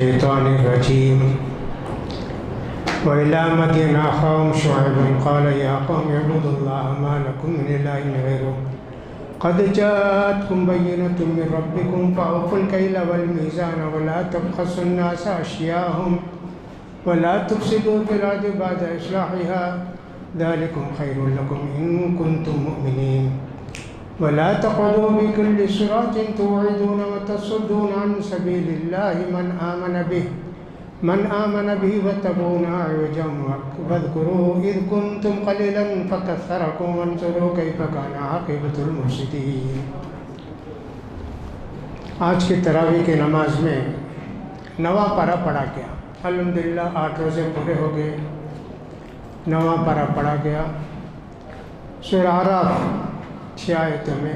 الشيطان الرجيم وإلى مدين أخاهم شعيبا قال يا قوم اعبدوا الله ما لكم من إله غيره قد جاءتكم بينة من ربكم فأوفوا الكيل والميزان ولا تبخسوا الناس أشياءهم ولا تفسدوا في الأرض بعد إصلاحها ذلكم خير لكم إن كنتم مؤمنين ولا تقعدوا بكل صراط توعدون وتصدون عن سبيل الله من آمن به واتبعون عوجا واذكروا إذ كنتم قليلا فكثركم وانظروا كيف كان عاقبة المفسدين. آج کی تراویح کی نماز میں نواں پارہ پڑھا گیا. الحمدللہ 8 روزے پورے ہو گئے. نواں پارہ پڑھا گیا. سورہ اعراف 6 آیتوں میں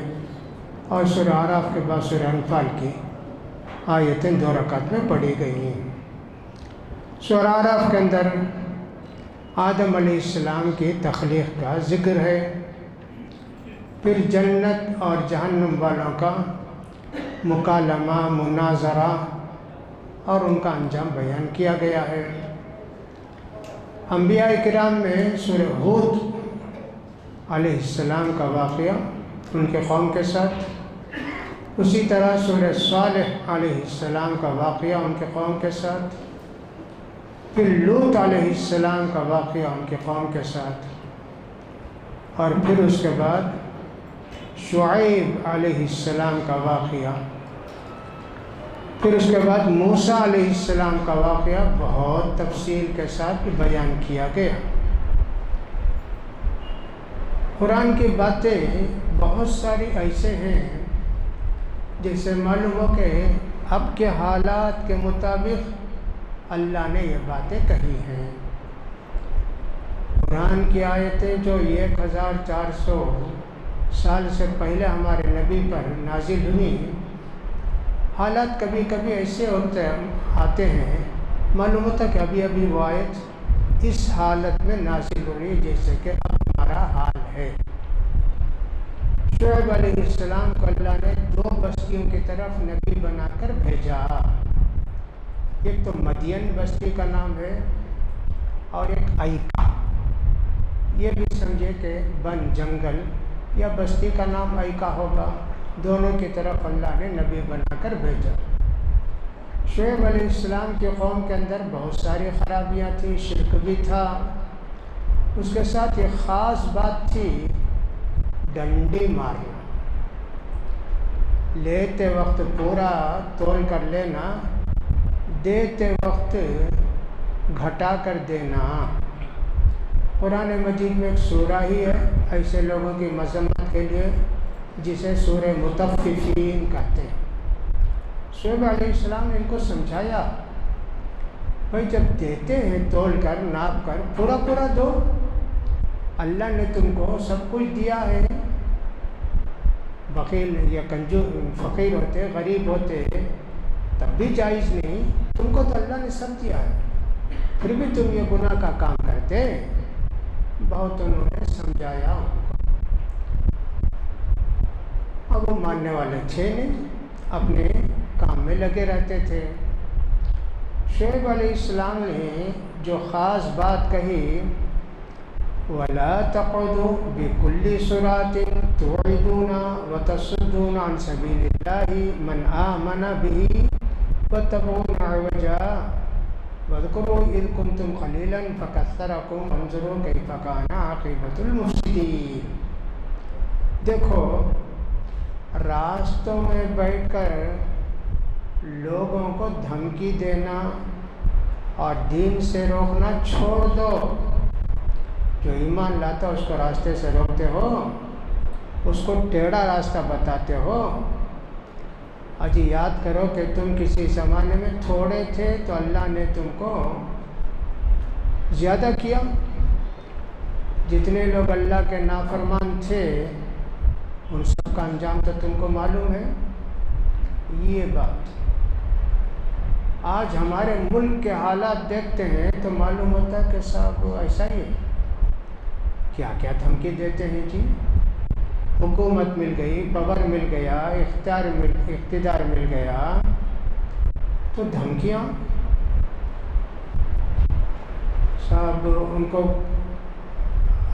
اور سورہ اعراف کے بعد سورہ انفال کی آیتیں 2 رکعت میں پڑھی گئی ہیں. سورہ اعراف کے اندر آدم علیہ السلام کی تخلیق کا ذکر ہے. پھر جنت اور جہنم والوں کا مکالمہ، مناظرہ اور ان کا انجام بیان کیا گیا ہے. انبیاء کرام میں سورہ ہود علیہ السلام کا واقعہ ان کے قوم کے ساتھ، اسی طرح سورہ صالح علیہ السلام کا واقعہ ان کے قوم کے ساتھ، پھر لوط علیہ السلام کا واقعہ ان کے قوم کے ساتھ، اور پھر اس کے بعد شعیب علیہ السلام کا واقعہ، پھر اس کے بعد موسیٰ علیہ السلام کا واقعہ بہت تفصیل کے ساتھ بیان کیا گیا. قرآن کی باتیں بہت ساری ایسے ہیں جس سے معلوم ہو کہ اب کے حالات کے مطابق اللہ نے یہ باتیں کہی ہیں. قرآن کی آیتیں جو 1400 سال سے پہلے ہمارے نبی پر نازل ہوئی، حالات کبھی کبھی ایسے آتے ہیں، معلوم ہوتا کہ ابھی ابھی وہ آیت اس حالت میں نازل ہو رہی جیسے کہ اب ہمارا حال ہے. شعیب علیہ السلام کو اللہ نے 2 بستیوں کی طرف نبی بنا کر بھیجا. ایک تو مدین بستی کا نام ہے اور ایک ایکا. یہ بھی سمجھے کہ بن جنگل یا بستی کا نام ایکا ہوگا. دونوں کی طرف اللہ نے نبی بنا کر بھیجا. شعیب علیہ السلام کی قوم کے اندر بہت ساری خرابیاں تھیں، شرک بھی تھا. اس کے ساتھ ایک خاص بات تھی، ڈنڈی مارنا. لیتے وقت پورا تول کر لینا، دیتے وقت گھٹا کر دینا. قرآن مجید میں ایک سورہ ہی ہے ایسے لوگوں کی مذمت کے لیے جسے سورہ مطففین کہتے ہیں. شعیب علیہ السلام نے ان کو سمجھایا، بھائی جب دیتے ہیں تول کر ناپ کر پورا پورا دو. اللہ نے تم کو سب کچھ دیا ہے. بخیل یا فقیر ہوتے، غریب ہوتے تب بھی جائز نہیں. تم کو تو اللہ نے سب دیا ہے، پھر بھی تم یہ گناہ کا کام کرتے. بہت انہوں نے سمجھایا ان کو. اب وہ ماننے والے تھے نہیں، اپنے کام میں لگے رہتے تھے. شعیب علیہ السلام نے جو خاص بات کہی، وَلَا تَقْعُدُوا بِكُلِّ صِرَاطٍ تُوعِدُونَ وَتَصُدُّونَ عَنْ سَبِيلِ اللَّهِ مَنْ آمَنَ بِهِ وَاتَّبَعُوا عِوَجًا وَاذْكُرُوا إِذْ كُنْتُمْ قَلِيلًا فَكَثَّرَكُمْ وَانظُرُوا كَيْفَ كَانَ عَاقِبَةُ الْمُفْسِدِينَ. دیکھو، راستوں میں بیٹھ کر لوگوں کو دھمکی دینا اور دین سے روکنا چھوڑ دو. جو ایمان لاتا اس کو راستے سے روکتے ہو، اس کو ٹیڑھا راستہ بتاتے ہو. اجی یاد کرو کہ تم کسی زمانے میں تھوڑے تھے تو اللہ نے تم کو زیادہ کیا. جتنے لوگ اللہ کے نافرمان تھے ان سب کا انجام تو تم کو معلوم ہے. یہ بات آج ہمارے ملک کے حالات دیکھتے ہیں تو معلوم ہوتا ہے کہ صاحب ایسا ہی ہے. کیا کیا دھمکی دیتے ہیں جی. حکومت مل گئی، پاور مل گیا، اقتدار مل گیا تو دھمکیاں صاحب ان کو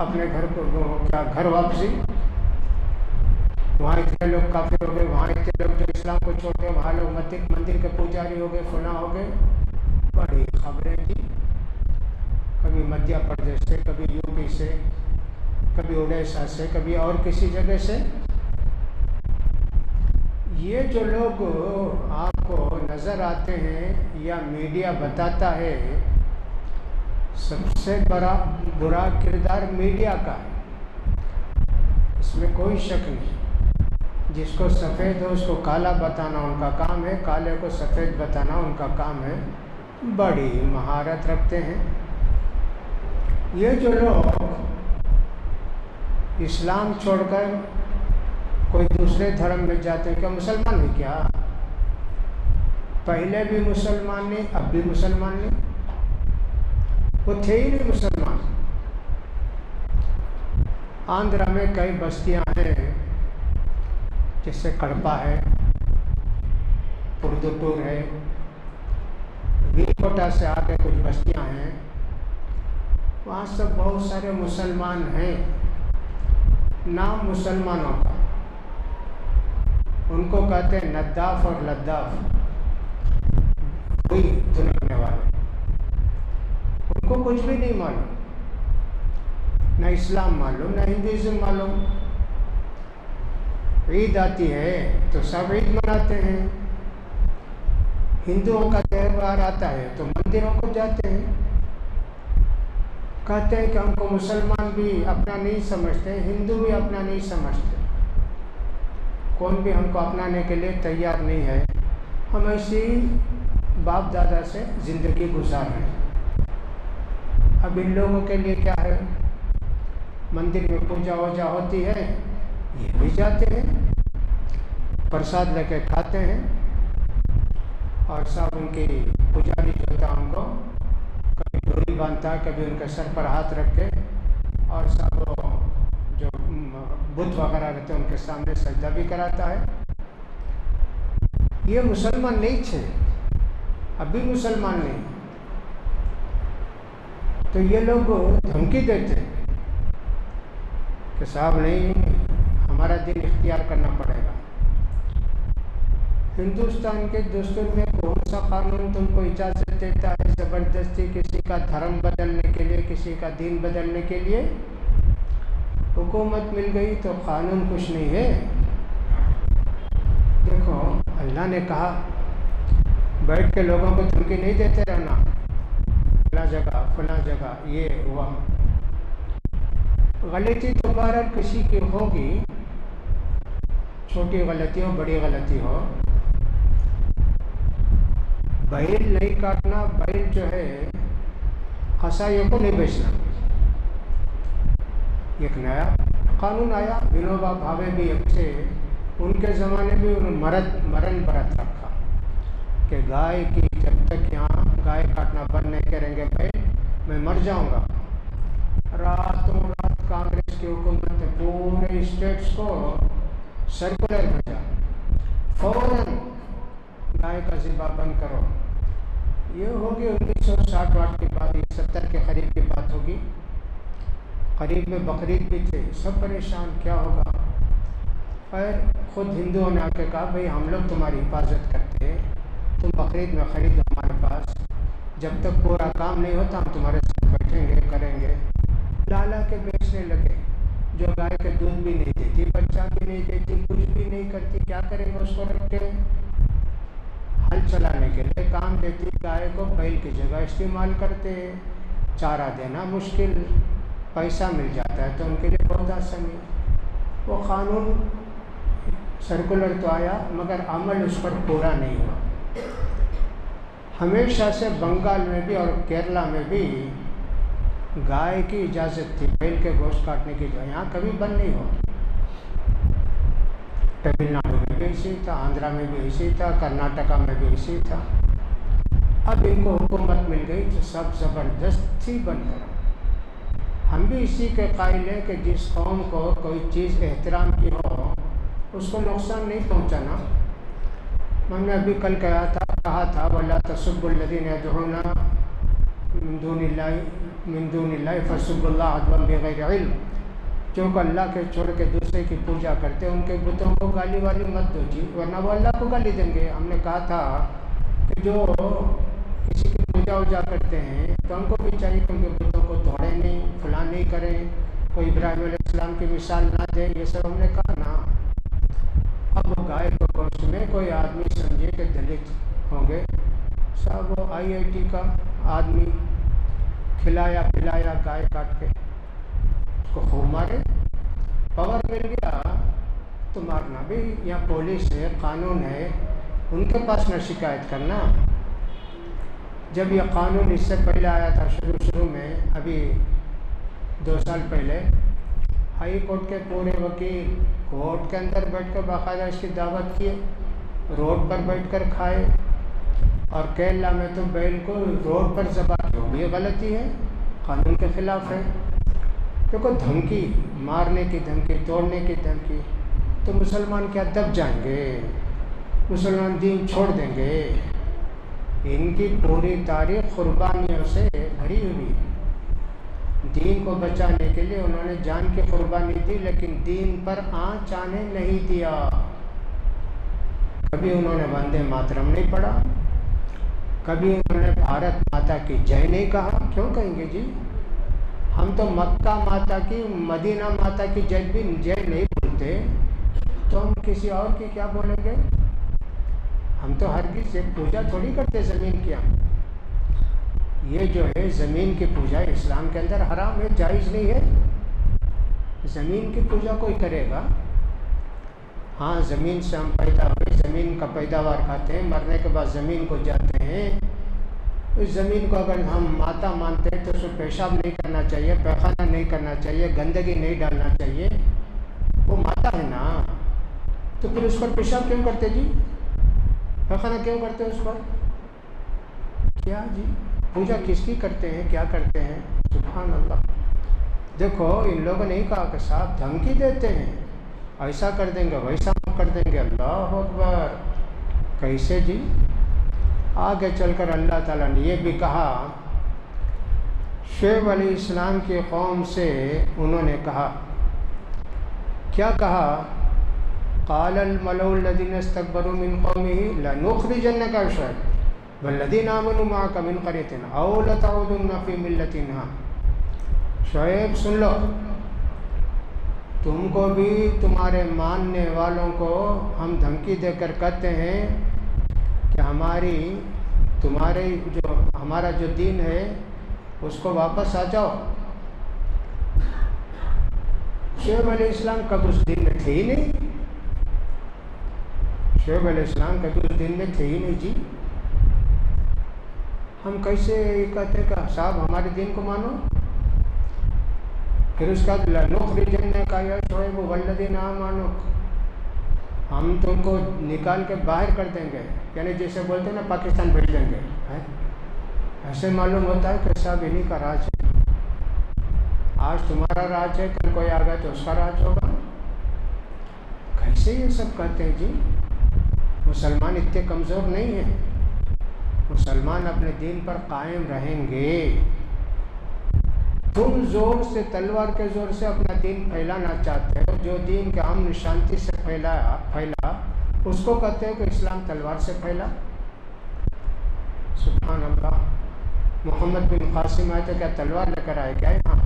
اپنے گھر کو کیا گھر واپسی، وہاں اتنے لوگ کافر ہو گئے، وہاں اتنے لوگ جو اسلام کو چھوڑ گئے، وہاں لوگ مندر کے پجاری ہو گئے، فلاں ہو گئے، بڑی خبریں تھیں، کبھی مدھیہ پردیش سے، کبھی یو پی سے، کبھی اڑیسہ سے، کبھی اور کسی جگہ سے۔ یہ جو لوگ آپ کو نظر آتے ہیں یا میڈیا بتاتا ہے، سب سے برا کردار میڈیا کا ہے، اس میں کوئی شک نہیں۔ جس کو سفید ہو اس کو کالا بتانا ان کا کام ہے، کالے کو سفید بتانا ان کا کام ہے، بڑی مہارت رکھتے ہیں۔ یہ جو لوگ اسلام چھوڑ کر کوئی دوسرے دھرم میں جاتے ہیں، کیا مسلمان نہیں؟ کیا پہلے بھی مسلمان نہیں، اب بھی مسلمان نہیں؟ وہ تھے ہی نہیں مسلمان۔ آندھرا میں کئی بستیاں ہیں، جیسے کڑپا ہے، پردوٹور ہے، ویکوٹا سے آگے کچھ بستیاں ہیں، وہاں سب بہت سارے مسلمان ہیں، نام مسلمانوں کا، ان کو کہتے ہیں نداف اور لداف، کوئی دھنکنے والے، ان کو کچھ بھی نہیں معلوم، نہ اسلام معلوم، نہ ہندوازم معلوم۔ عید آتی ہے تو سب عید مناتے ہیں، ہندوؤں کا تہوار آتا ہے تو مندروں کو جاتے ہیں، کہتے ہیں کہ ہم کو مسلمان بھی اپنا نہیں سمجھتے، ہندو بھی اپنا نہیں سمجھتے، کون بھی ہم کو اپنانے کے لیے تیار نہیں ہے، ہم ایسی باپ دادا سے زندگی گزار رہے ہیں۔ اب ان لوگوں کے لیے کیا ہے، مندر میں پوجا ووجا ہوتی ہے، یہ بھی جاتے ہیں، پرساد لے کے کھاتے ہیں، اور سب ان کی پجاری جو ہوتا ہے ان کو کبھی ڈوری باندھتا ہے، کبھی ان کے سر پر ہاتھ رکھ کے، اور سب جو بت وغیرہ رہتے ہیں ان کے سامنے سجدہ بھی کراتا ہے۔ یہ مسلمان نہیں تھے، اب بھی مسلمان نہیں، تو یہ لوگ دھمکی دیتے کہ صاحب نہیں، ہمارا دین اختیار کرنا پڑے گا۔ ہندوستان کے دستور میں کون سا قانون تم کو اجازت دیتا ہے زبردستی کسی کا دھرم بدلنے کے لیے، کسی کا دین بدلنے کے لیے؟ حکومت مل گئی تو قانون کچھ نہیں ہے۔ دیکھو اللہ نے کہا بیٹھ کے لوگوں کو دھمکی نہیں دیتے رہنا، فلاں جگہ یہ ہوا، غلطی تو بہرحال کسی کی ہوگی، چھوٹی غلطی ہو بڑی غلطی ہو، بیل نہیں کاٹنا، بیل جو ہے قصائیوں کو نہیں بیچنا۔ ایک نیا قانون آیا، ونوبا بھاوے بھی ایک تھے، ان کے زمانے میں انہوں مرن برت رکھا کہ گائے کی جب تک یہاں گائے کاٹنا بند نہیں کریں گے بیل، میں مر جاؤں گا۔ راتوں رات کانگریس کی حکومت نے پورے اسٹیٹس کو سرکولر بھیجا، فوراً گائے کا ذبح بند کرو۔ یہ ہوگی 1960 کی بات، 70 کے قریب کی بات ہوگی، قریب میں بقرعید بھی تھے، سب پریشان کیا ہوگا۔ خیر خود ہندوؤں نے آ کے کہا بھئی ہم لوگ تمہاری حفاظت کرتے ہیں، تم بقرعید میں خریدو ہمارے پاس، جب تک پورا کام نہیں ہوتا ہم تمہارے ساتھ بیٹھیں گے کریں گے۔ لالا کے بیچنے لگے، جو گائے کے دودھ بھی نہیں دیتی، بچہ بھی نہیں دیتی، کچھ بھی نہیں کرتی، کیا کریں گے اس کو رکھ کے؟ ہل چلانے کے لیے کام دیتی، گائے کو بیل کی جگہ استعمال کرتے، چارہ دینا مشکل، پیسہ مل جاتا ہے تو ان کے لیے بہت آسانی۔ وہ قانون سرکولر تو آیا مگر عمل اس پر پورا نہیں ہوا۔ ہمیشہ سے بنگال میں بھی اور کیرلا میں بھی گائے کی اجازت تھی، بیل کے گوشت کاٹنے کی، جو یہاں کبھی بند نہیں ہوا۔ تمل ناڈو میں بھی اسی تھا، آندھرا میں بھی اسی تھا، کرناٹکا میں بھی اسی تھا۔ اب ان کو حکومت مل گئی تو سب زبردستی بند کرا۔ ہم بھی اسی کے قائل ہیں کہ جس قوم کو کوئی چیز احترام کی ہو اس کو نقصان نہیں پہنچانا۔ میں نے ابھی کل کہا تھا وَلَا تَسُبُّوا الَّذِينَ يَدْعُونَ من دون اللہ فسب اللہ عدوان بغیر علم، جو کہ اللہ کے چھوڑ کے دوسرے کی پوجا کرتے ہیں ان کے بتوں کو گالی والی مت دو جی، ورنہ وہ اللہ کو گالی دیں گے۔ ہم نے کہا تھا کہ جو کسی کی پوجا ووجا کرتے ہیں تو ہم کو بھی چاہیے کہ ان کے بتوں کو توڑیں نہیں، فلاں نہیں کریں، کوئی ابراہیم علیہ السلام کی مثال نہ دیں، یہ سب ہم نے کہا نا۔ اب وہ گائے کو گوشت میں کوئی آدمی سمجھے کہ دلت ہوں گے، صاحب وہ IIT کا آدمی کھلایا پلایا گائے کاٹ کے اس کو خوب مارے، پاور مل گیا تو مارنا بھی۔ یہاں پولیس ہے، قانون ہے، ان کے پاس نہ شکایت کرنا۔ جب یہ قانون اس سے پہلے آیا تھا شروع میں، ابھی 2 سال پہلے، ہائی کورٹ کے پورے وکیل کورٹ کے اندر بیٹھ کر باقاعدہ اس کی دعوت کیے، روڈ پر بیٹھ کر کھائے، اور کیرلا میں تو بالکل روڈ پر ذبح کی، بھی غلطی ہے، قانون کے خلاف ہے۔ دیکھو دھمکی، مارنے کی دھمکی، توڑنے کی دھمکی، تو مسلمان کیا دب جائیں گے؟ مسلمان دین چھوڑ دیں گے؟ ان کی پوری تاریخ قربانیوں سے بھری ہوئی، دین کو بچانے کے لیے انہوں نے جان کی قربانی دی، لیکن دین پر آنچ آنے نہیں دیا۔ کبھی انہوں نے وندے ماترم نہیں پڑھا، کبھی انہوں نے بھارت ماتا کی جے نہیں کہا۔ کیوں کہیں گے جی؟ ہم تو مکہ ماتا کی، مدینہ ماتا کی جے نہیں بولتے، تو ہم کسی اور کی کیا بولیں گے؟ ہم تو ہرگز سے پوجا تھوڑی کرتے زمین کی۔ یہ جو ہے زمین کی پوجا اسلام کے اندر حرام ہے، جائز نہیں ہے۔ زمین کی پوجا کوئی کرے گا؟ ہاں، زمین سے ہم پیدا ہوئے، زمین کا پیداوار کھاتے ہیں، مرنے کے بعد زمین کو جاتے ہیں۔ اس زمین کو اگر ہم ماتا مانتے ہیں تو اس کو پیشاب نہیں کرنا چاہیے، پیخانہ نہیں کرنا چاہیے، گندگی نہیں ڈالنا چاہیے، وہ ماتا ہے نا۔ تو پھر اس پر پیشاب کیوں کرتے جی؟ پیخانہ کیوں کرتے اس پر؟ کیا جی؟ پوجا کس کی کرتے ہیں، کیا کرتے ہیں؟ سبحان اللہ۔ دیکھو ان لوگوں نے کہا کہ صاحب دھمکی دیتے ہیں، ایسا کر دیں گے، ویسا کر دیں گے۔ اللہ اکبر! کیسے جی؟ آگے چل کر اللہ تعالیٰ نے یہ بھی کہا، شعیب علیہ السلام کی قوم سے انہوں نے کہا، کیا کہا؟ قال الملأ الذين استكبروا من قومه لنخرجنك يا شعيب والذين آمنوا معك من قريتنا أو لتعودن في ملتنا۔ شعیب سن لو، تم کو بھی تمہارے ماننے والوں کو ہم دھمکی دے کر کہتے ہیں کہ ہمارا جو دین ہے اس کو واپس آ جاؤ۔ شعیب علیہ السلام کبھی اس دین میں تھے ہی نہیں، شعیب علیہ السلام کبھی اس دین میں تھے ہی نہیں جی۔ ہم کیسے کہتے ہیں کہ صاحب ہمارے دین کو مانو؟ پھر اس کا لنخرجنک یا شعیب والذین آمنوا، ہم تم کو نکال کے باہر کر دیں گے، یعنی جیسے بولتے ہیں نا پاکستان بھیج دیں گے۔ ایسے معلوم ہوتا ہے کہ صاحب انہی کا راج ہے، آج تمہارا راج ہے، کل کوئی آ گیا تو اس کا راج ہوگا۔ کیسے یہ سب کہتے ہیں جی؟ مسلمان اتنے کمزور نہیں ہیں، مسلمان اپنے دین پر قائم رہیں گے۔ تم زور سے، تلوار کے زور سے اپنا دین پھیلانا چاہتے ہو، جو دین کے امن شانتی سے پھیلا اس کو کہتے ہو کہ اسلام تلوار سے پھیلا۔ سبحان اللہ۔ محمد بن قاسم آئے تو کیا تلوار لے کر آئے کیا یہاں؟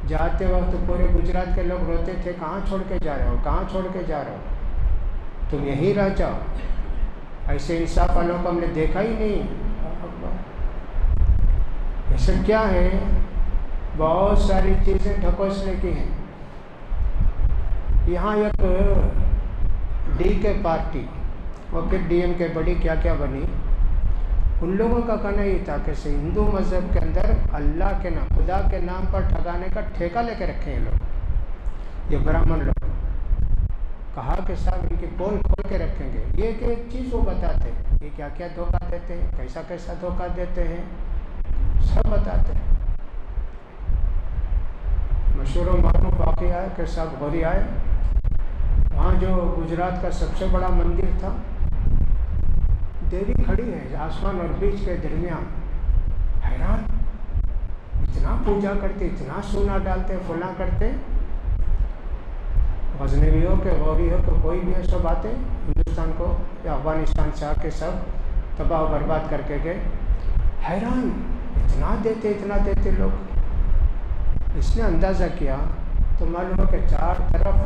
جاتے وقت پورے گجرات کے لوگ روتے تھے، کہاں چھوڑ کے جا رہے ہو، کہاں چھوڑ کے جا رہے ہو، تم یہیں رہ جاؤ۔ ایسے انصاف والوں کو ہم نے دیکھا ہی نہیں۔ ایسا کیا ہے؟ بہت ساری چیزیں ڈھکوسنے کی ہیں۔ یہاں ایک ڈی کے پارٹی، اور پھر ڈی ایم کے بڑی کیا کیا بنی، ان لوگوں کا کہنا یہ تھا کہ ہندو مذہب کے اندر اللہ کے نام، خدا کے نام پر ٹھگانے کا ٹھیکہ لے کے رکھے ہیں لوگ، یہ برہمن لوگ۔ کہا کہ صاحب ان کی پول کھول کے رکھیں گے، یہ ایک چیز وہ بتاتے ہیں، یہ کیا کیا دھوکہ دیتے ہیں، کیسا کیسا دھوکہ دیتے ہیں، سب بتاتے ہیں۔ مشہور و معروف واقعہ ہے کہ صاحب غوری آئے، وہاں جو گجرات کا سب سے بڑا مندر تھا، دیوی کھڑی ہے آسمان اور بیچ کے درمیان، حیران، اتنا پوجا کرتے، اتنا سونا ڈالتے، فلاں کرتے. غزنوی ہو کہ غوری ہو کہ کوئی بھی ہے، سب آتے ہندوستان کو یا افغانستان سے آ کے سب تباہ و برباد کر کے گئے. حیران، اتنا دیتے لوگ. اس نے اندازہ کیا تو معلوم ہو کہ چار طرف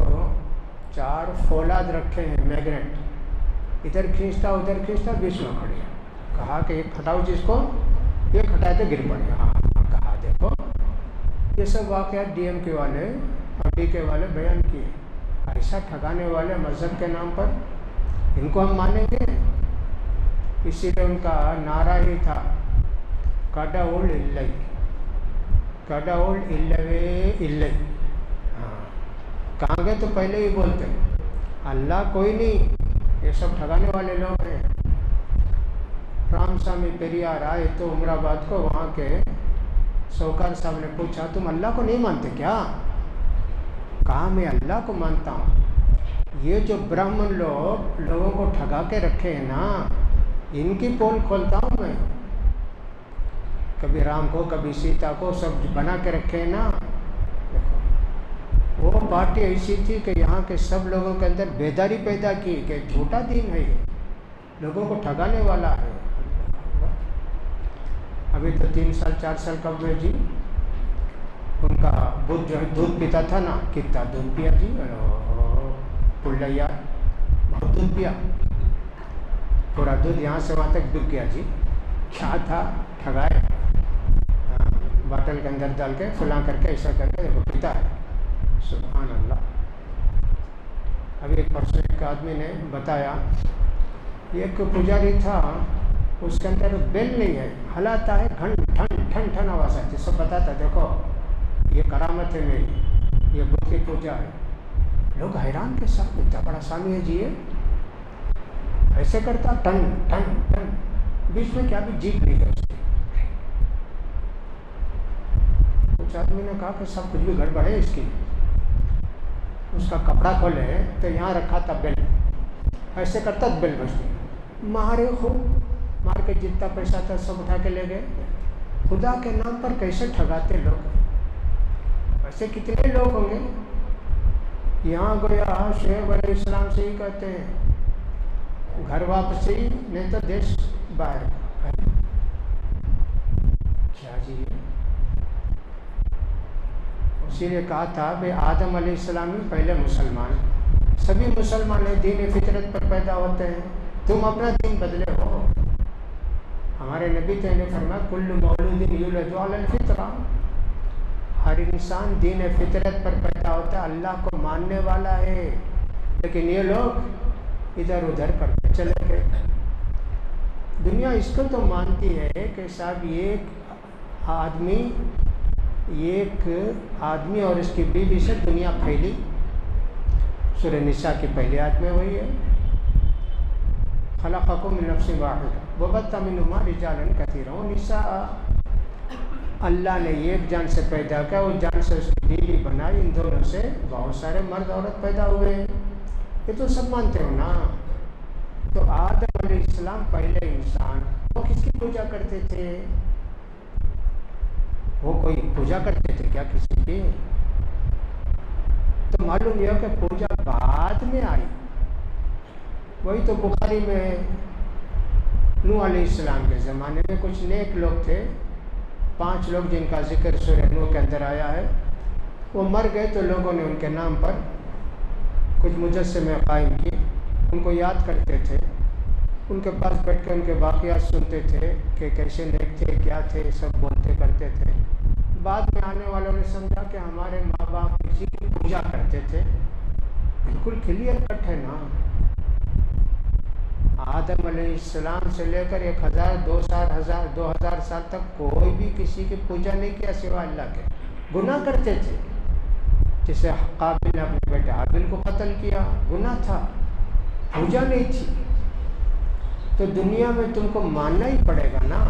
4 فولاد رکھے ہیں میگنیٹ، ادھر کھینچتا ادھر کھینچتا، بیچ میں کھڑی. کہا کہ ایک ہٹاؤ جس کو، ایک ہٹائے تو گر پڑے. ہاں کہا دیکھو یہ سب واقعات ڈی ایم کے والے اور ڈی کے والے بیان کیے. ایسا ٹھگانے والے مذہب کے نام پر، ان کو ہم مانیں گے؟ اسی لیے ان کا نعرہ ہی تھا کڈاؤل الئی، کڈاؤل الوے الئی. ہاں کہاں گئے تو پہلے ہی بولتے اللہ کوئی نہیں، یہ سب ٹھگانے والے لوگ ہیں. رام سوامی پیریار آئے تو عمر آباد کو، وہاں کے سوکار صاحب نے پوچھا تم اللہ کو نہیں مانتے کیا؟ کہا میں اللہ کو مانتا ہوں. یہ جو برہمن لوگ لوگوں کو ٹھگا کے رکھے ہیں نا، ان کی پول کھولتا ہوں میں. کبھی رام کو، کبھی سیتا کو، سب بنا کے رکھے ہیں نا. وہ پارٹی ایسی تھی کہ یہاں کے سب لوگوں کے اندر بیداری پیدا کی کہ جھوٹا دین ہے، یہ لوگوں کو ٹھگانے والا ہے. ابھی تو 3 سال 4 سال کب ہوئے جی، ان کا بدھ جو ہے دودھ پیتا تھا نا، کتنا دودھ پیا جی، پلیا بہت دودھ پیا، پورا دودھ یہاں سے وہاں تک بک گیا جی. کیا تھا؟ ٹھگائے. باٹل کے اندر ڈال کے فلاں کر کے ایسا کر کے دیکھو پیتا ہے. سبحان اللہ. ابھی ایک پرسوں ایک آدمی نے بتایا، ایک پجاری تھا، اس کے اندر بیل نہیں ہے، ہلاتا ہے ٹھن ٹھن ٹھن ٹھن آواز آتی. سب بتاتا دیکھو یہ کرامت ہے میری، یہ بدھ کی پوجا ہے. لوگ حیران کے ساتھ، اتنا بڑا سامی ہے جی یہ ایسے کرتا ٹن ٹن ٹن، بیچ میں کیا بھی جیت نہیں ہے. کچھ آدمی نے کہا کہ سب کچھ بھی گڑبڑ ہے اس کی. اس کا کپڑا کھولے تو یہاں رکھا تھا بیل، ایسے کرتا بیل بجتی. مارے خوب مار کے جتنا پیسہ تھا سب اٹھا کے لے گئے. خدا کے نام پر کیسے ٹھگاتے لوگ. ایسے کتنے لوگ ہوں گے. یہاں گویا شعیب علیہ السلام سے ہی کہتے ہیں گھر واپسی نہیں تو دیش باہر. کیا جی، اسی لیے کہا تھا بھائی آدم علیہ السلام ہی پہلے مسلمان، سبھی مسلمان ہیں، دین فطرت پر پیدا ہوتے ہیں. تم اپنا دین بدلے ہو. ہمارے نبی نے فرمایا کل مولود یولد علی الفطرہ، ہر انسان دین فطرت پر پیدا ہوتا ہے، اللہ کو ماننے والا ہے. لیکن یہ لوگ ادھر ادھر کرتے چلے گئے. دنیا اس کو تو مانتی ہے کہ صاحب ایک آدمی اور اس کی بیوی سے دنیا پھیلی. سورہ نساء کی پہلی آیت میں وہی ہے، خلقکم من نفس واحدہ وبث منہما رجالا کثیرا ونساء. اللہ نے ایک جان سے پیدا کیا، اس جان سے اس کی بیوی بنائی، ان دونوں سے بہت سارے مرد عورت پیدا ہوئے. یہ تو سب مانتے ہو نا. تو آدم علیہ السلام پہلے انسان، وہ کس کی پوجا کرتے تھے؟ وہ کوئی پوجا کرتے تھے کیا کسی کی؟ تو معلوم یہ کہ پوجا بعد میں آئی. وہی تو بخاری میں نوح علیہ السلام کے زمانے میں کچھ نیک لوگ تھے، 5 لوگ جن کا ذکر سورہ نوح کے اندر آیا ہے. وہ مر گئے تو لوگوں نے ان کے نام پر کچھ مجسمے قائم کیے، ان کو یاد کرتے تھے، ان کے پاس بیٹھ کے ان کے واقعات سنتے تھے کہ کیسے نیک تھے، کیا تھے، سب بولتے کرتے تھے. بعد میں آنے والوں نے سمجھا کہ ہمارے ماں باپ کسی کی پوجا کرتے تھے. بالکل کلیئر کٹ ہے نا. آدم علیہ السلام سے لے کر 1000 2000 سال تک کوئی بھی کسی کی پوجا نہیں کیا سوائے اللہ کے. گناہ کرتے تھے، جسے قابل نے اپنے بیٹے حابیل کو قتل کیا، گناہ تھا، پوجا نہیں تھی. تو دنیا میں تم کو ماننا ہی پڑے گا نا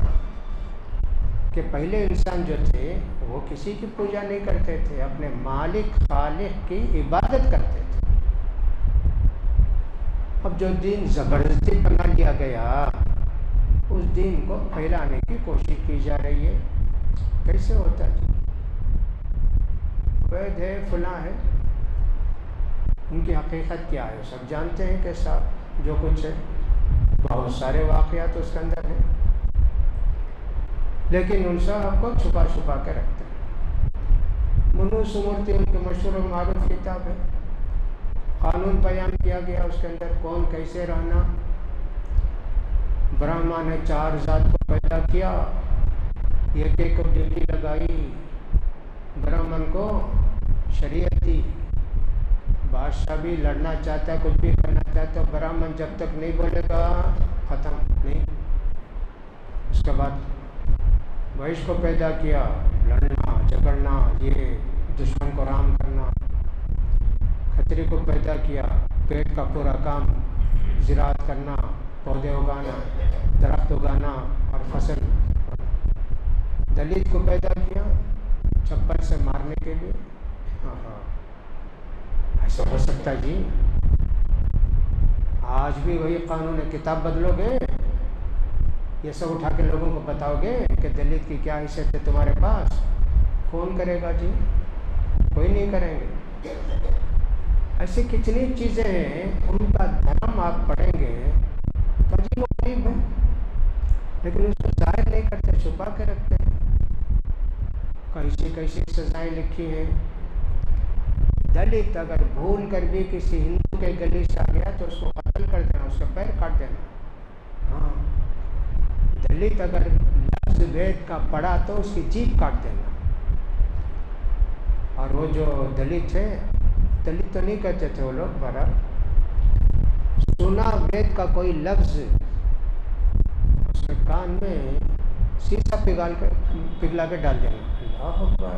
کہ پہلے انسان جو تھے وہ کسی کی پوجا نہیں کرتے تھے، اپنے مالک خالق کی عبادت کرتے تھے. اب جو دین زبردستی بنا لیا گیا، اس دین کو پھیلانے کی کوشش کی جا رہی ہے. کیسے ہوتا ہے؟ وید ہے، فلاں ہے، ان کی حقیقت کیا ہے سب جانتے ہیں کہ صاحب جو کچھ ہے بہت سارے واقعات اس کے اندر ہیں، لیکن ان سب کو چھپا چھپا کے رکھتے ہیں۔ منو سمورتی ان کی مشہور و معروف کتاب ہے، قانون بیان کیا گیا اس کے اندر کون کیسے رہنا۔ برہما نے 4 ذات کو پیدا کیا، ایک ایک کو ڈیوٹی لگائی، برہمن کو شریعت دی۔ بادشاہ بھی لڑنا چاہتا ہے، کچھ بھی کرنا چاہتا ہے، برہمن جب تک نہیں بولے گا ختم نہیں۔ اس کے بعد وحش کو پیدا کیا، لڑنا جھگڑنا، یہ دشمن کو رام کرنا۔ کھتری کو پیدا کیا، پیٹ کا پورا کام زراعت کرنا، پودے اگانا، درخت اگانا اور فصل۔ دلت کو پیدا کیا چپل سے مارنے کے لیے۔ ایسا ہو سکتا ہے جی؟ آج بھی وہی قانون ہے، کتاب بدلو گے، یہ سب اٹھا کے لوگوں کو بتاؤ گے کہ دلت کی کیا حیثیت ہے تمہارے پاس، کون کرے گا جی؟ کوئی نہیں کریں گے۔ ایسی کتنی چیزیں ہیں، ان کا دھرم آپ پڑھیں گے تو جی وہ غریب ہے، لیکن اس کو ظاہر نہیں کرتے، چھپا کے رکھتے ہیں۔ کیسی کیسی سزائیں لکھی ہیں۔ دلت اگر بھول کر بھی کسی ہندو کے گلی سے آ گیا تو اس کو قتل کر دینا، اس کا پیر کاٹ دینا۔ ہاں، دلت اگر لفظ وید کا پڑھا تو اس کی جیب کاٹ دینا۔ اور وہ جو دلت ہے، دلت تو نہیں کہتے تھے وہ لوگ، برا سنا وید کا کوئی لفظ اس کے کان میں سیسا پگھلا کے ڈال دینا۔ اللہ اکبر۔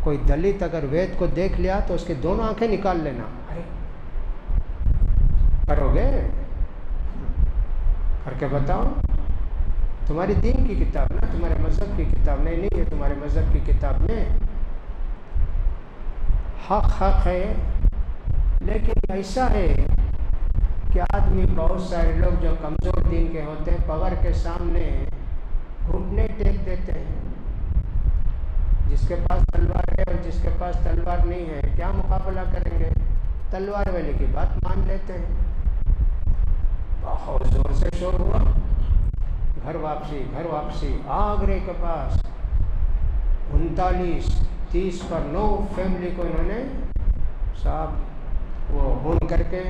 کوئی دلت اگر وید کو دیکھ لیا تو اس کی دونوں آنکھیں نکال لینا۔ ارے کرو گے؟ کر کے بتاؤ۔ تمہاری دین کی کتاب نا، تمہارے مذہب کی کتاب نہیں ہے، تمہارے مذہب کی کتاب میں حق ہے، لیکن ایسا ہے کہ آدمی، بہت سارے لوگ جو کمزور دین کے ہوتے ہیں، پاور کے سامنے گھٹنے ٹیک دیتے ہیں۔ جس کے پاس تلوار ہے اور جس کے پاس تلوار نہیں ہے، کیا مقابلہ کریں گے؟ تلوار والے کی بات مان لیتے ہیں۔ بہت زور سے شور ہوا، گھر واپسی آگرے کے پاس 39-30 پر 9 فیملی کو انہوں نے صاحب وہ ہون کر کے،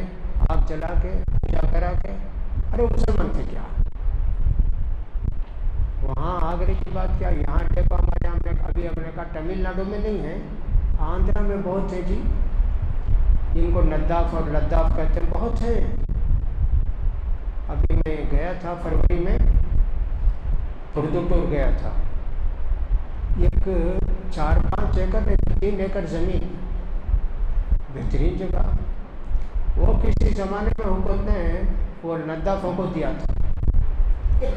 آگ جلا کے، پوجا کرا کے۔ ارے مسلمان تھے کیا؟ وہاں آگرے کی بات کیا، یہاں دیکھو ہمارے یہاں میں ابھی ہم نے کہا تمل ناڈو میں نہیں ہے، آندھرا میں بہت ہے جی، جن کو نداف اور لداف کہتے ہیں، بہت ہیں۔ ابھی میں گیا تھا فروری میں، پردوٹور گیا تھا، ایک 4-5 ایکڑ 3 ایکڑ زمین، بہترین جگہ۔ وہ کسی زمانے میں حکومت نے وہ ندافوں کو دیا تھا،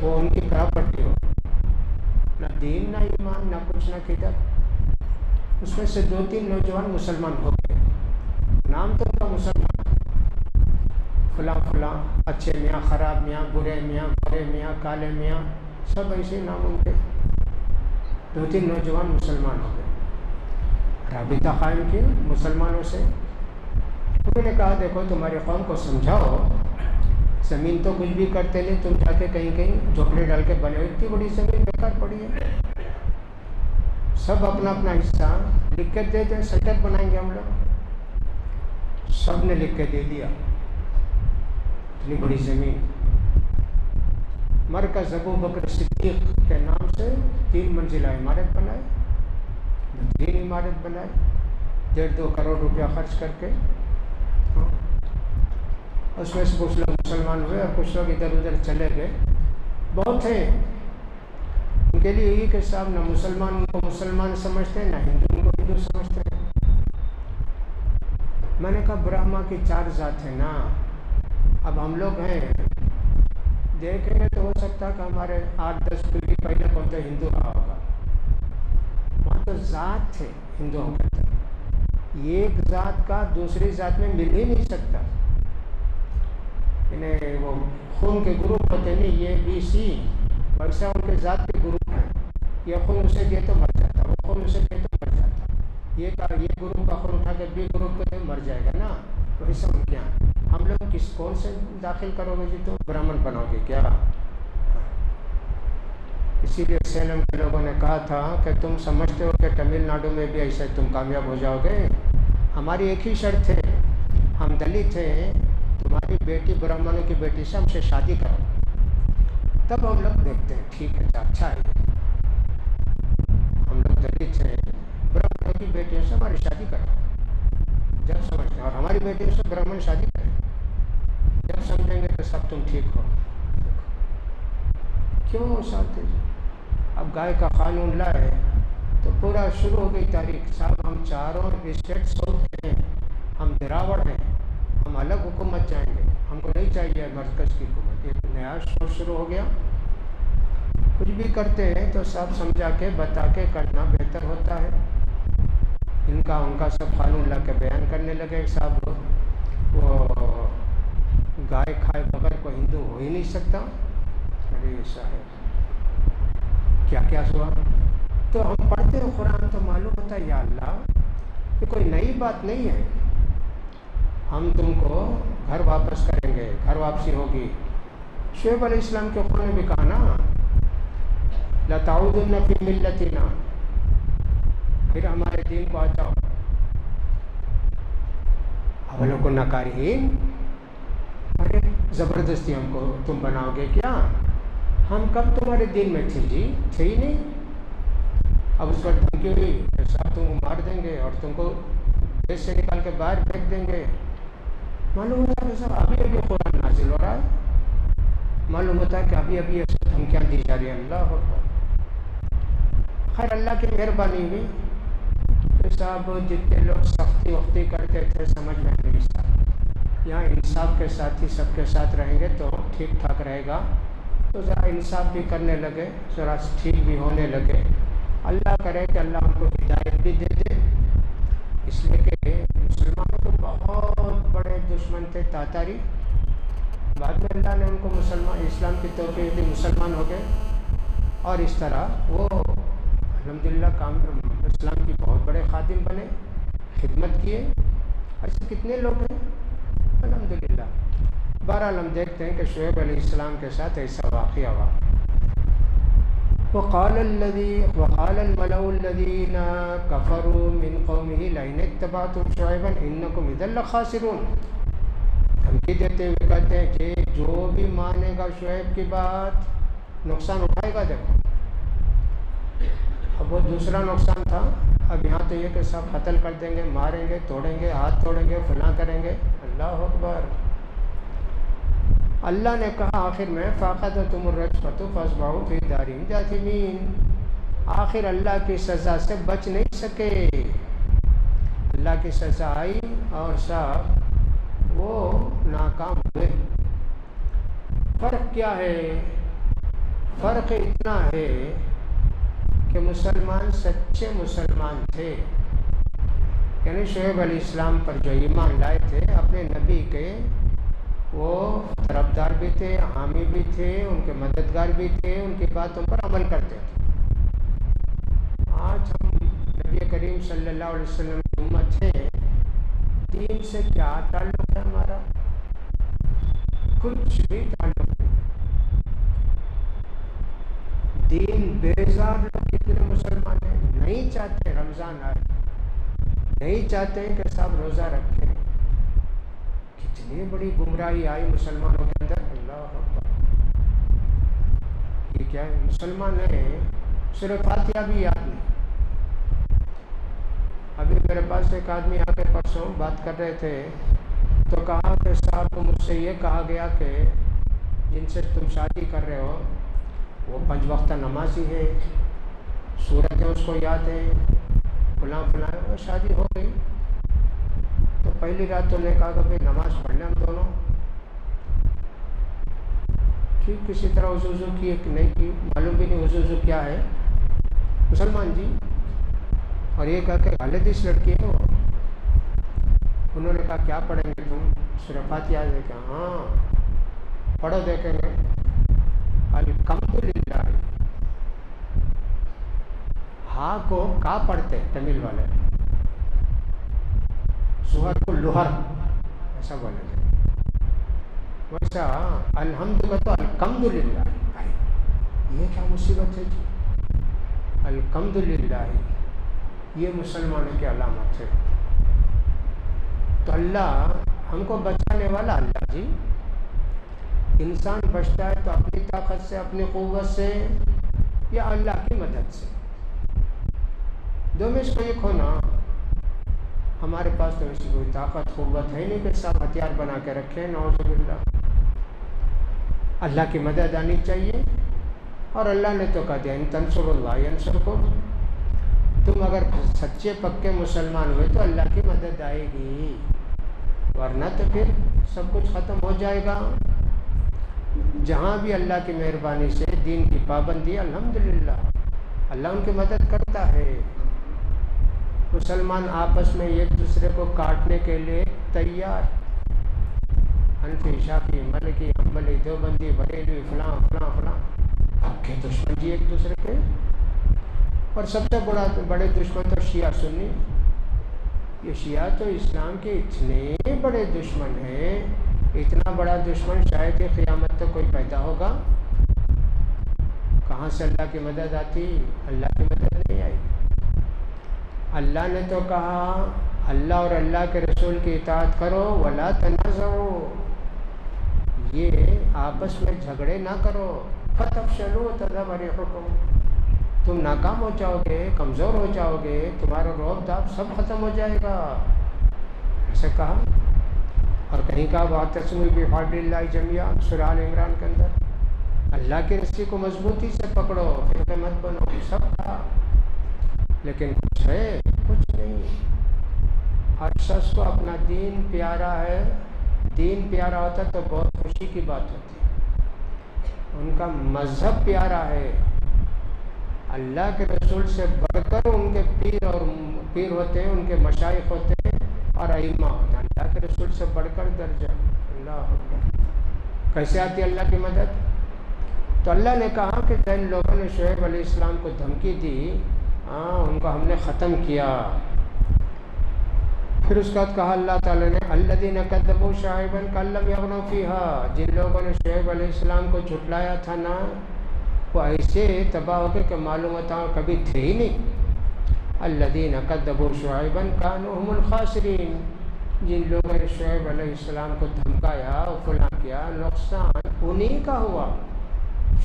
وہ ان کی پراپرٹی ہو، نہ دین نہ ایمان نہ کچھ نہ کدھر۔ اس میں سے 2-3 نوجوان مسلمان ہو گئے، نام تو تھا مسلمان، فلاں اچھے میاں، خراب میاں، برے میاں، گورے میاں، کالے میاں، سب ایسے نام ان کے۔ 2-3 نوجوان مسلمان ہو گئے، رابطہ قائم کیا مسلمانوں سے۔ انہوں نے کہا دیکھو تمہاری قوم کو سمجھاؤ، زمین تو کچھ بھی کرتے نہیں، تم جا کے کہیں جھوپڑے ڈال کے بنے ہو، اتنی بڑی زمین بیکار پڑی ہے۔ سب اپنا اپنا حصہ لکھ کے دے دیں، سیٹل بنائیں گے ہم لوگ۔ سب نے لکھ کے دے دیا، اتنی بڑی زمین۔ مرکز ابو بکر صدیق کے نام سے 3 منزلہ عمارت بنائے، بہترین عمارت بنائے، 1.5-2 کروڑ روپیہ خرچ کر کے۔ اس میں سے کچھ لوگ مسلمان ہوئے اور کچھ لوگ ادھر ادھر چلے گئے، بہت ہیں۔ ان کے لیے یہی کہ صاحب نہ مسلمان ان کو مسلمان سمجھتے ہیں، نہ ہندو ان کو ہندو سمجھتے ہیں۔ میں نے کہا برہما کی 4 ذات ہیں نا، اب ہم لوگ ہیں، دیکھیں گے تو ہو سکتا ہے کہ ہمارے 8-10 پیڑھی پہلے کو تو ہندو رہا ہوگا، وہاں تو ذات تھے ہندوؤں کے اندر، ایک ذات کا دوسری ذات میں مل ہی نہیں سکتا۔ انہیں وہ خون کے گروپ ہوتے نہیں، یہ BC، ویسا ان کے ذات کے گروپ ہیں۔ یہ خون اسے دے تو مر جاتا، وہ خون اسے دے تو مر جاتا، یہ گروپ کا خون اٹھا کے بی گروپ کو مر جائے گا نا، تو ایسا کیا ہم لوگ کون سے داخل کرو گے جی؟ تو برہمن بنو گے کیا؟ اسی لیے سیلم کے لوگوں نے کہا تھا کہ تم سمجھتے ہو کہ تمل ناڈو میں بھی ایسے تم کامیاب ہو جاؤ گے؟ ہماری ایک ہی شرط ہے، ہم دلت ہیں، تمہاری بیٹی برہمنوں کی بیٹی سے ہم سے شادی کرو، تب ہم لوگ دیکھتے ہیں ٹھیک ہے اچھا ہے، ہم لوگ دلت ہیں، برہمنوں کی بیٹیوں سے ہماری شادی کرو، جب سمجھتے ہیں، اور ہماری بیٹیوں سے برہمن شادی کریں، جب سمجھیں گے تو سب تم ٹھیک ہو۔ کیوں ساتھ جی؟ اب گائے کا قانون لائے تو پورا شروع ہو گئی تاریخ، صاحب ہم چاروں اسٹیٹ ساؤتھ کے ہیں، ہم دراوڑ ہیں، ہم الگ حکومت چاہیں گے، ہم کو نہیں چاہیے مرکز کی حکومت، ایک نیا سوچ شروع ہو گیا۔ کچھ بھی کرتے ہیں تو سب سمجھا کے بتا کے کرنا بہتر ہوتا ہے، ان کا سب قانون لا کے بیان کرنے لگے، صاحب وہ گائے کھائے بغیر کوئی ہندو ہو ہی نہیں سکتا، ارے صاحب کیا کیا ہوا؟ تو ہم پڑھتے ہیں قرآن تو معلوم ہوتا ہے یا اللہ یہ کوئی نئی بات نہیں ہے، ہم تم کو گھر واپس کریں گے، گھر واپسی ہوگی۔ شعیب علیہ السلام کے قرآن نے بھی کہا نا لَتَعُودُنَّ فِي مِلَّتِنَا، پھر ہمارے دین کو آ جاؤ۔ اَوَلَكُنَّ كَارِهِينَ، ارے زبردستی ہم کو تم بناؤ گے کیا؟ ہم کب تمہارے دین میں تھے جی؟ تھے ہی نہیں۔ اب اس پر دھمکی ہوئی کہ صاحب تم کو مار دیں گے اور تم کو دیش سے نکال کے باہر پھینک دیں گے۔ معلوم ہوتا ہے کہ صاحب ابھی قرآن نازل ہو رہا ہے، معلوم ہوتا ہے کہ ابھی یہ سب دھمکیاں دی جا رہی ہیں۔ اللہ اکبر۔ خیر اللہ کی مہربانی ہوئی کہ صاحب جتنے لوگ سختی وقتی کرتے تھے سمجھ میں نہیں صاحب، یہاں انصاف کے ساتھ ہی سب کے ساتھ رہیں گے تو ٹھیک ٹھاک رہے گا، تو ذرا انصاف بھی کرنے لگے، ذرا ٹھیک بھی ہونے لگے۔ اللہ کرے کہ اللہ ہم کو ہدایت بھی دے دے، اس لیے کہ مسلمانوں کو بہت بڑے دشمن تھے تاتاری، بعد میں اللہ نے ان کو اسلام کی توفیق دی، مسلمان ہو گئے، اور اس طرح وہ الحمدللہ اسلام کی بہت بڑے خادم بنے، خدمت کیے۔ ایسے کتنے لوگ ہیں الحمدللہ۔ بہرحال ہم دیکھتے ہیں کہ شعیب علیہ السلام کے ساتھ ایسا واقعہ ہوا۔ وقال الملأ الذين كفروا من قومه لئن اتبعتم شعيبا انكم اذا لخاسرون، دھمکی دیتے ہوئے کہتے ہیں کہ جو بھی مانے گا شعیب کی بات نقصان اٹھائے گا۔ دیکھو اب وہ دوسرا نقصان تھا، اب یہاں تو یہ کہ سب قتل کر دیں گے، ماریں گے، توڑیں گے، ہاتھ توڑیں گے، فلاں کریں گے۔ اللہ اکبر۔ اللہ نے کہا آخر میں فَأَخَذَتْهُمُ الرَّجْفَةُ فَأَصْبَحُوا فِي دَارِهِمْ جَاثِمِينَ، آخر اللہ کی سزا سے بچ نہیں سکے، اللہ کی سزا آئی اور سب وہ ناکام ہوئے۔ فرق کیا ہے؟ فرق اتنا ہے کہ مسلمان سچے مسلمان تھے، یعنی شعیب علیہ السلام پر جو ایمان لائے تھے، اپنے نبی کے وہ طرفدار بھی تھے، حامی بھی تھے، ان کے مددگار بھی تھے، ان کی باتوں پر عمل کرتے تھے۔ آج ہم نبی کریم صلی اللہ علیہ وسلم کی امت ہے، دین سے کیا تعلق ہے ہمارا؟ کچھ بھی تعلق نہیں۔ دین بیزار لوگ کتنے مسلمان ہیں، نہیں چاہتے رمضان آئے، نہیں چاہتے کہ صاحب روزہ رکھیں۔ کتنی بڑی گمراہی آئی مسلمانوں کے اندر۔ اللہ اکبر۔ یہ کیا ہے؟ مسلمان ہیں، صرف فاتحہ بھی یاد نہیں۔ ابھی میرے پاس ایک آدمی آ کے پرسوں بات کر رہے تھے تو کہا کہ صاحب کو مجھ سے یہ کہا گیا کہ جن سے تم شادی کر رہے ہو وہ 5 وقتہ نمازی ہے، سورتیں اس کو یاد ہیں، فلاں فلاں، وہ شادی ہو گئی تو پہلی رات تو نے کہا کہ بھائی نماز پڑھ لیں ہم دونوں، ٹھیک کسی طرح وضو کی کہ نہیں کی معلوم بھی نہیں، وضو کیا ہے، مسلمان جی، اور یہ کہا کہ غالدیش لڑکی ہے وہ۔ انہوں نے کہا کیا پڑھیں گے تم؟ سورہ فاتحہ دے کہ ہاں پڑھو، دیکھیں گے۔ الحمدللہ آ کو کا پڑھتے تمل والے، ظہر کو لوہر ایسا بولے تھے، ویسا الحمد کا تو الحمد للہ. یہ کیا مصیبت ہے جی؟ الحمد للہ یہ مسلمانوں کی علامت ہے. تو اللہ ہم کو بچانے والا اللہ جی. انسان بچتا ہے تو اپنی طاقت سے، اپنی قوت سے، یا اللہ کی مدد سے. دو میں سے ایک ہونا. ہمارے پاس تو ایسی کوئی طاقت قوت ہے نہیں کہ سب ہتھیار بنا کے رکھیں، نعوذ باللہ. اللہ کی مدد آنی چاہیے. اور اللہ نے تو کہا دیا ان تنصروا اللہ ینصرکم. تم اگر سچے پکے مسلمان ہوئے تو اللہ کی مدد آئے گی، ورنہ تو پھر سب کچھ ختم ہو جائے گا. جہاں بھی اللہ کی مہربانی سے دین کی پابندی، الحمدللہ اللہ ان کی مدد کرتا ہے. مسلمان آپس میں ایک دوسرے کو کاٹنے کے لیے تیار، حنفی، شافعی، مالکی، حنبلی، دیوبندی، بریلوی، فلاں فلاں فلاں، اب کے دشمن جی ایک دوسرے کے. اور سب سے بڑے دشمن تو شیعہ سنی. یہ شیعہ تو اسلام کے اتنے بڑے دشمن ہیں، اتنا بڑا دشمن شاید قیامت تک کوئی پیدا ہوگا. کہاں سے اللہ کی مدد آتی؟ اللہ کی مدد نہیں آئی. اللہ نے تو کہا اللہ اور اللہ کے رسول کی اطاعت کرو، ولا تنازعوا، یہ آپس میں جھگڑے نہ کرو. فتفشلوا وتذهب ريحكم، تم ناکام ہو جاؤ گے، کمزور ہو جاؤ گے، تمہارا روب داب سب ختم ہو جائے گا. ایسے کہا. اور کہیں کہا واعتصموا بحبل اللہ جميعا، سورہ آل عمران کے اندر، اللہ کی رسی کو مضبوطی سے پکڑو، فرقے مت بنو، سب کہا. لیکن کچھ ہے؟ کچھ نہیں. ہر شخص کو اپنا دین پیارا ہے. دین پیارا ہوتا تو بہت خوشی کی بات ہوتی. ان کا مذہب پیارا ہے. اللہ کے رسول سے بڑھ کر ان کے پیر ہوتے ہیں، ان کے مشائخ ہوتے ہیں اور ائمہ ہوتے ہیں. اللہ کے رسول سے بڑھ کر درجہ. اللہ اکبر. کیسے آتی اللہ کی مدد؟ تو اللہ نے کہا کہ جن لوگوں نے شعیب علیہ السلام کو دھمکی دی، ان کو ہم نے ختم کیا. پھر اس کے بعد کہا اللہ تعالیٰ نے الذین کذبوا شعیبا کأن لم یغنوا فیہا، جن لوگوں نے شعیب علیہ السلام کو جھٹلایا تھا نا، وہ ایسے تباہ ہو گئے کہ معلوم ہوتا کبھی تھے ہی نہیں. الذین کذبوا شعیبا کانوا هم الخاسرین، جن لوگوں نے شعیب علیہ السلام کو دھمکایا، فلاں کیا، نقصان انہی کا ہوا.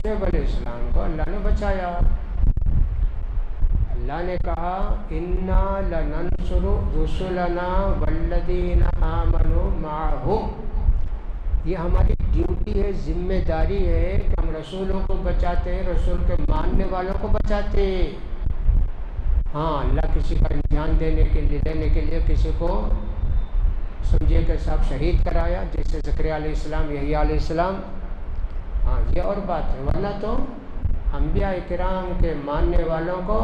شعیب علیہ السلام کو اللہ نے بچایا. اللہ نے کہا انا لننصر رسلنا والذین آمنوا معهم، یہ ہماری ڈیوٹی ہے، ذمہ داری ہے کہ ہم رسولوں کو بچاتے ہیں، رسول کے ماننے والوں کو بچاتے. ہاں، اللہ کسی کا امتحان لینے کے لیے کسی کو سمجھے کہ صاحب شہید کرایا، جیسے زکریا علیہ السلام، یحییٰ علیہ السلام. ہاں، یہ اور بات ہے. ورنہ تو انبیاء کرام کے ماننے والوں کو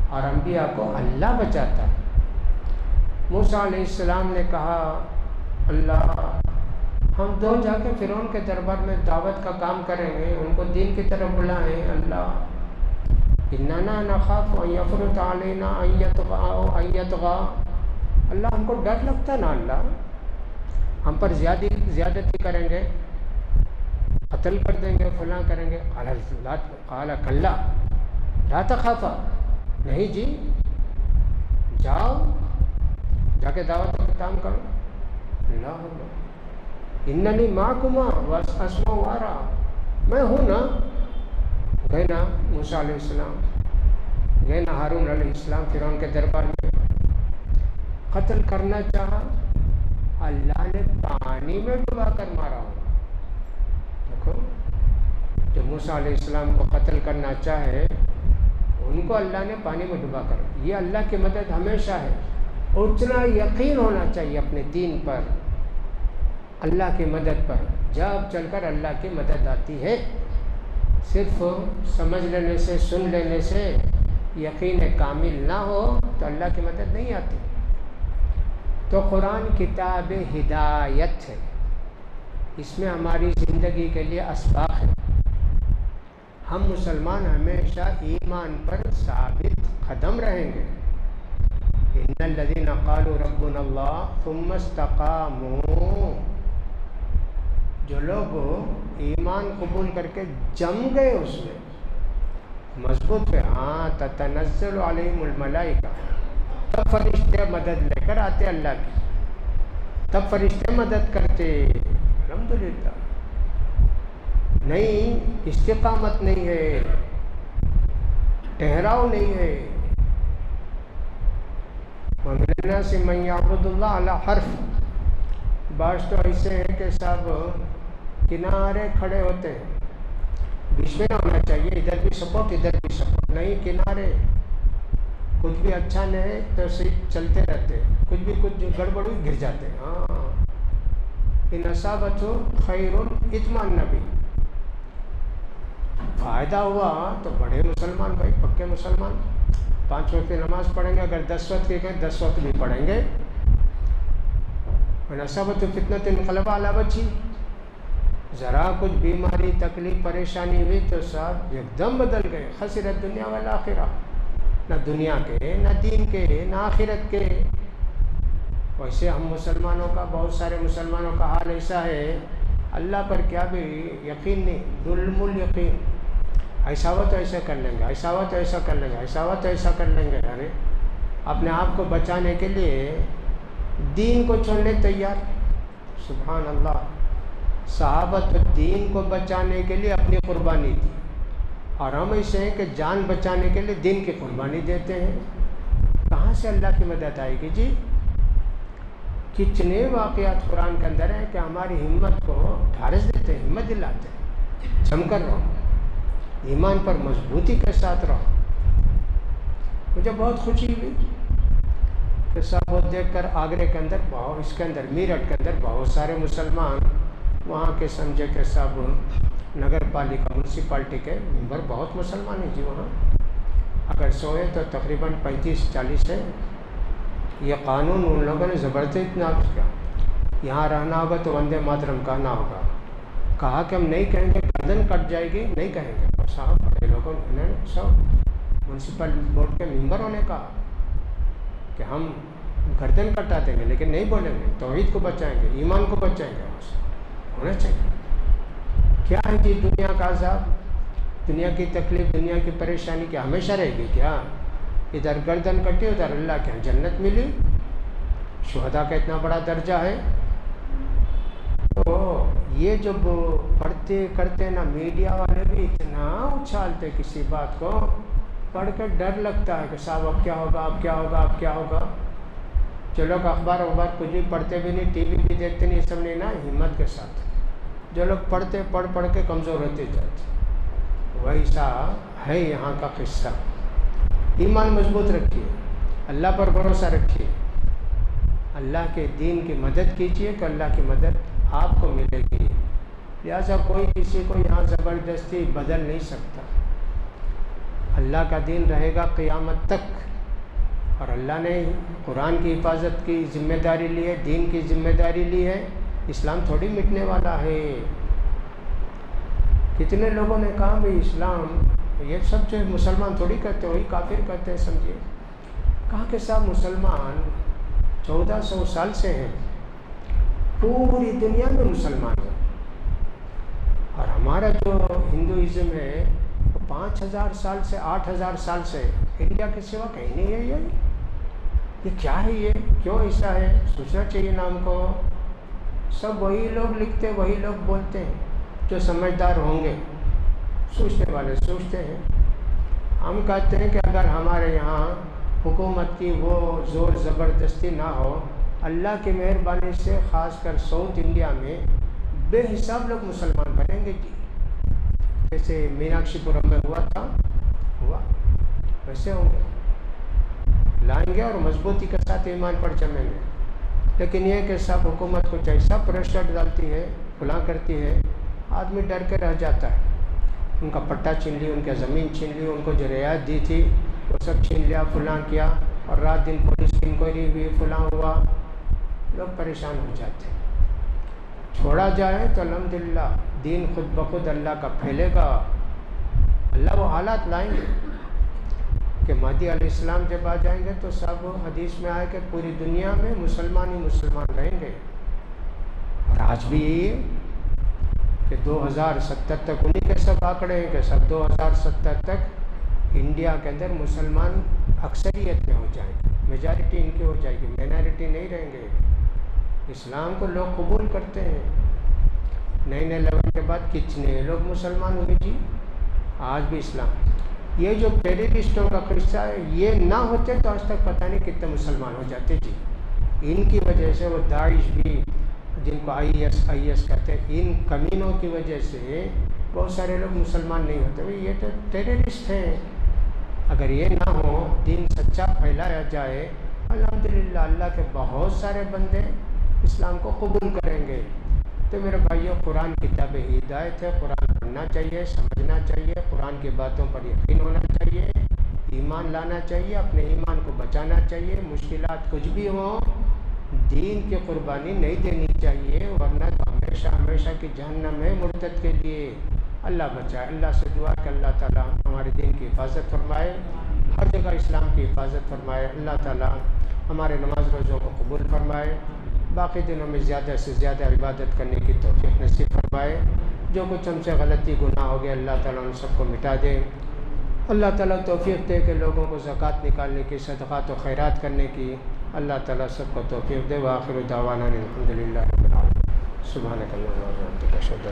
اور انبیاء کو اللہ بچاتا ہے. موسیٰ علیہ السلام نے کہا اللہ ہم دو جا کے فرعون کے دربار میں دعوت کا کام کریں گے، ان کو دین کی طرف بلائیں. اللہ اننا نخاف ان یفرط علینا ان یطغى، اللہ ہم کو ڈر لگتا نا، اللہ ہم پر زیادتی کریں گے، قتل کر دیں گے، فلاں کریں گے. قال کلا لا تخافا، نہیں جی، جاؤ جا کے دعوت کا کام کرو. اللہ اننی معکما واسمع وارا، میں ہوں نا. گئے نا موسیٰ علیہ السلام، گئے نا ہارون علیہ السلام فرعون کے دربار میں، قتل کرنا چاہا، اللہ نے پانی میں ڈبا کر مارا. دیکھو، جو موسیٰ علیہ السلام کو قتل کرنا چاہے ان کو اللہ نے پانی میں ڈبا کر. یہ اللہ کی مدد ہمیشہ ہے. اتنا یقین ہونا چاہیے اپنے دین پر، اللہ کی مدد پر. جب چل کر اللہ کی مدد آتی ہے. صرف سمجھ لینے سے، سن لینے سے یقین کامل نہ ہو تو اللہ کی مدد نہیں آتی. تو قرآن کتاب ہدایت ہے، اس میں ہماری زندگی کے لیے اسباق ہے. ہم مسلمان ہمیشہ ایمان پر ثابت قدم رہیں گے. ان الذین قالوا ربنا اللہ ثم استقاموا، جو لوگ ایمان قبول کر کے جم گئے اس میں مضبوط ہوئے، ہاں تتنزل علیہم الملائکہ، تب فرشتے مدد لے کر آتے اللہ کی، تب فرشتے مدد کرتے. الحمدللہ. نہیں استقامت نہیں ہے، ٹھہراؤ نہیں ہے. وَمِنَ النَّاسِ مَن يَعْبُدُ اللَّهَ عَلَى حَرْفٍ، بعض تو ایسے ہیں کہ صاحب کنارے کھڑے ہوتے ہیں، بیچ میں نہ ہونا چاہیے، ادھر بھی سپورٹ ادھر بھی سپورٹ نہیں، کنارے. کچھ بھی اچھا نہیں تو صرف چلتے رہتے، کچھ گڑبڑ ہوئی گر جاتے. ہاں ان اصابتہ خیر اطمأن بھی، فائدہ ہوا تو بڑے مسلمان بھائی، پکے مسلمان، 5 وقت کی نماز پڑھیں گے، اگر 10 وقت کی کہیں 10 وقت بھی پڑھیں گے. ان اصابتہ فتنۃ انقلب علی وجہہ، ذرا کچھ بیماری تکلیف پریشانی ہوئی تو صاحب ایک دم بدل گئے. خسرت دنیا والآخرہ، نہ دنیا کے نہ دین کے نہ آخرت کے. ویسے ہم مسلمانوں کا، بہت سارے مسلمانوں کا حال ایسا ہے، اللہ پر کیا بھی یقین نہیں، ظلم الیقین. ایسا ہوا تو ایسا کر لیں گے، ایسا ہوا تو ایسا کر لیں گے، ایسا ہوا تو ایسا کر لیں گے. یعنی اپنے آپ کو بچانے کے لیے دین کو چھوڑنے تیار. سبحان اللہ. صحابہ تو دین کو بچانے کے لیے اپنی قربانی دی، اور ہم ایسے ہیں کہ جان بچانے کے لیے دین کی قربانی دیتے ہیں. کہاں سے اللہ کی مدد آئے گی جی؟ کتنے واقعات قرآن کے اندر ہیں کہ ہماری ہمت کو ڈھارس دیتے ہیں، ہمت دلاتے ہیں. جم کر رہو، ایمان پر مضبوطی کے ساتھ رہو. مجھے بہت خوشی ہوئی کہ سب وہ دیکھ کر آگرے کے اندر اس کے اندر میرٹھ کے اندر بہت سارے مسلمان وہاں کے سمجھے کہ سب نگر پالیکا میونسپلٹی کے ممبر بہت مسلمان ہیں جی. وہاں اگر سوئے تو تقریباً 35-40 ہیں. یہ قانون ان لوگوں نے زبردست نافذ کیا، یہاں رہنا ہوگا تو وندے ماترم کہنا ہوگا. کہا کہ ہم نہیں کہیں گے، گردن کٹ جائے گی، نہیں کہیں گے. اور صاحب بڑے لوگوں نے سب میونسپل بورڈ کے ممبروں نے کہا کہ ہم گردن کٹا دیں گے لیکن نہیں بولیں گے، توحید کو بچائیں گے، ایمان کو بچائیں گے. ہونا چاہیے. کیا ہے جی دنیا کا عذاب، دنیا کی تکلیف، دنیا کی پریشانی کیا ہمیشہ رہے گی کیا؟ ادھر گردن کٹی، ادھر اللہ کے جنت ملی. شہداء کا اتنا بڑا درجہ ہے. تو یہ جب پڑھتے کرتے نا، میڈیا والے بھی اتنا اچھالتے کسی بات کو، پڑھ کے ڈر لگتا ہے کہ صاحب اب کیا ہوگا، اب کیا ہوگا، اب کیا ہوگا. جو لوگ اخبار کچھ بھی پڑھتے بھی نہیں، ٹی وی بھی دیکھتے نہیں، یہ سب نہیں نا، ہمت کے ساتھ. جو لوگ پڑھتے پڑھ کے کمزور ہوتے جاتے، ویسا ہے یہاں کا قصہ. ایمان مضبوط رکھیے، اللہ پر بھروسہ رکھیے، اللہ کے دین کی مدد کیجیے کہ اللہ کی مدد آپ کو ملے گی. لہٰذا کوئی کسی کو یہاں زبردستی بدل نہیں سکتا. اللہ کا دین رہے گا قیامت تک، اور اللہ نے قرآن کی حفاظت کی ذمہ داری لی ہے، دین کی ذمہ داری لی ہے. اسلام تھوڑی مٹنے والا ہے. کتنے لوگوں نے کہا بھائی اسلام یہ سب جو مسلمان تھوڑی کرتے، وہی کافر کرتے ہیں سمجھیے. کہا کہ صاحب مسلمان 1400 سال سے ہیں، پوری دنیا میں مسلمان ہیں، اور ہمارا جو ہندوازم ہے وہ 5000 سال سے 8000 سال سے انڈیا کے سوا کہیں نہیں ہے. یہ کیا ہے، یہ کیوں ایسا ہے؟ سوچنا چاہیے نا ہم کو. سب وہی لوگ لکھتے، وہی لوگ بولتے ہیں جو سمجھدار ہوں گے، سوچنے والے سوچتے ہیں. ہم کہتے ہیں کہ اگر ہمارے یہاں حکومت کی وہ زور زبردستی نہ ہو، اللہ کی مہربانی سے خاص کر ساؤتھ انڈیا میں بے حساب لوگ مسلمان بنیں گے جی. جیسے میناکشی پورم میں ہوا ویسے ہوں گے، لائیں گے اور مضبوطی کے ساتھ ایمان پر جمیں گے. لیکن یہ کہ سب حکومت کچھ ایسا پریشر ڈالتی ہے، فلاں کرتی ہے، آدمی ڈر کے رہ جاتا ہے. ان کا پٹا چھین لی، ان کا زمین چھین لی، ان کو جو رعایت دی تھی وہ سب چھین لیا، فلاں کیا، اور رات دن پولیس کی انکوائری ہوئی، فلاں ہوا. لوگ پریشان ہو جاتے ہیں. چھوڑا جائے تو الحمدللہ دین خود بخود اللہ کا پھیلے گا. اللہ وہ حالات لائیں گے. کہ مہدی علیہ السلام جب آ جائیں گے تو سب حدیث میں آئے کہ پوری دنیا میں مسلمان ہی مسلمان رہیں گے. اور آج بھی یہی ہے کہ 2070 تک انہی کے سب آنکڑے ہیں کہ سب 2070 تک انڈیا کے اندر مسلمان اکثریت میں ہو جائیں گے, میجارٹی ان کی ہو جائے گی, مائنارٹی نہیں رہیں گے. اسلام کو لوگ قبول کرتے ہیں. 9/11 کے بعد کتنے لوگ مسلمان ہوئے جی, آج بھی اسلام. یہ جو ٹیررسٹوں کا قصہ ہے, یہ نہ ہوتے تو آج تک پتہ نہیں کتنے مسلمان ہو جاتے جی. ان کی وجہ سے وہ داعش بھی, جن کو آئی ایس کہتے ہیں, ان کمینوں کی وجہ سے بہت سارے لوگ مسلمان نہیں ہوتے. یہ تو ٹیررسٹ ہیں. اگر یہ نہ ہو, دین سچا پھیلایا جائے, الحمدللہ اللہ کے بہت سارے بندے اسلام کو قبول کریں گے. تو میرے بھائیوں, قرآن کتاب ہدایت ہے. قرآن پڑھنا چاہیے, سمجھنا چاہیے, قرآن کی باتوں پر یقین ہونا چاہیے, ایمان لانا چاہیے, اپنے ایمان کو بچانا چاہیے. مشکلات کچھ بھی ہوں, دین کی قربانی نہیں دینی چاہیے, ورنہ تو ہمیشہ ہمیشہ کی جہنم ہے مرتد کے لیے. اللہ بچائے. اللہ سے دعا کہ اللہ تعالیٰ ہمارے دین کی حفاظت فرمائے, ہر جگہ اسلام کی حفاظت فرمائے. اللہ تعالیٰ ہمارے نماز روزوں کو قبول فرمائے, باقی دنوں میں زیادہ سے زیادہ عبادت کرنے کی توفیق نصیب فرمائے. جو کچھ ہم سے غلطی گناہ ہو گیا, اللہ تعالیٰ ان سب کو مٹا دے. اللہ تعالیٰ توفیق دے کہ لوگوں کو زکوٰۃ نکالنے کی, صدقات و خیرات کرنے کی. اللہ تعالیٰ سب کو توفیق دے. وآخر دعوانا الحمدللہ رب العالمین. سبحانک اللہم و بحمدک اشہد ان